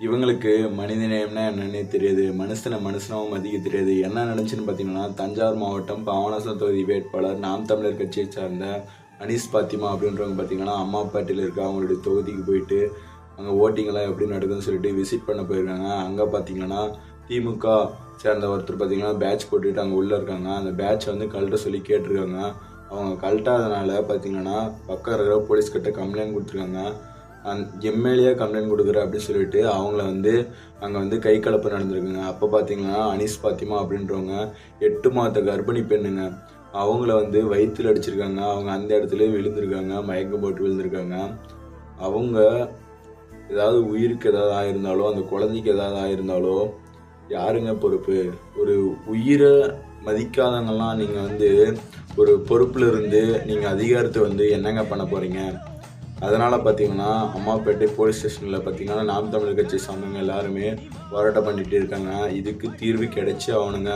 இவங்களுக்கு மனிதநேயம்னா என்னன்னே தெரியாது. மனுஷனாவும் மதிக்க தெரியாது. என்ன நடந்துச்சுன்னு பார்த்தீங்கன்னா, தஞ்சாவூர் மாவட்டம் பாபநாசம் தொகுதி வேட்பாளர் நாம் தமிழர் கட்சியை சார்ந்த அனீஸ் பாத்திமா அப்படின்றவங்க பார்த்தீங்கன்னா, அம்மாப்பேட்டையில் இருக்க அவங்களுடைய தொகுதிக்கு போயிட்டு அங்கே ஓட்டிங்கெல்லாம் எப்படி நடக்குதுன்னு சொல்லிட்டு விசிட் பண்ண போயிருக்காங்க. அங்கே பார்த்தீங்கன்னா திமுக சேர்ந்த ஒருத்தர் பார்த்தீங்கன்னா பேட்ச் போட்டுட்டு அங்கே உள்ளே இருக்காங்க. அந்த பேட்ச் வந்து கழட்ட சொல்லி கேட்டிருக்காங்க. அவங்க கழட்டாதனால பார்த்தீங்கன்னா பக்கம் இருக்கிற போலீஸ்கிட்ட கம்ப்ளைண்ட் கொடுத்துருக்காங்க. எம்எல்ஏ கம்ப்ளைண்ட் கொடுக்குற அப்படின்னு சொல்லிட்டு அவங்கள வந்து அங்கே வந்து கை கலப்பு நடந்திருக்குங்க. அப்போ பார்த்தீங்கன்னா அனீஸ் பாத்திமா அப்படின்றவங்க 8 மாத கர்ப்பிணி பெண்ணுங்க. அவங்கள வந்து வயிற்றில் அடிச்சிருக்காங்க. அவங்க அந்த இடத்துல விழுந்திருக்காங்க, மயக்கம் போட்டு விழுந்திருக்காங்க. அவங்க ஏதாவது உயிருக்கு ஏதாவது ஆயிருந்தாலோ, அந்த குழந்தைக்கு ஏதாவது ஆயிருந்தாலோ யாருங்க பொறுப்பு? ஒரு உயிரை மதிக்காதவங்கெல்லாம் நீங்கள் வந்து ஒரு பொறுப்பில் இருந்து நீங்கள் அதிகாரத்தை வந்து என்னங்க பண்ண போகிறீங்க? அதனால் பார்த்தீங்கன்னா அம்மாப்பேட்டை போலீஸ் ஸ்டேஷனில் பார்த்தீங்கன்னா நாம் தமிழர் கட்சி சார்ந்தவங்க எல்லாருமே போராட்டம் பண்ணிகிட்டு இருக்காங்க. இதுக்கு தீர்வு கிடைச்சி அவனுங்க